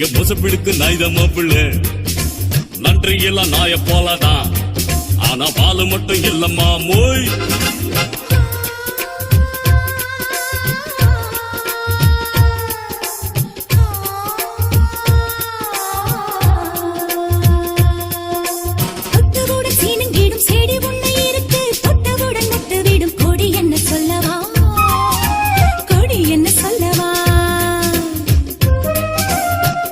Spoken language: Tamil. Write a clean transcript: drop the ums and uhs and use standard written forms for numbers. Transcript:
இங்க மோசப்பிடுக்கு நாய்தான் மாப்பிள்ள. நன்றி எல்லாம் நாய போலதான், ஆனா பாலு மட்டும் இல்லம்மா மோய்.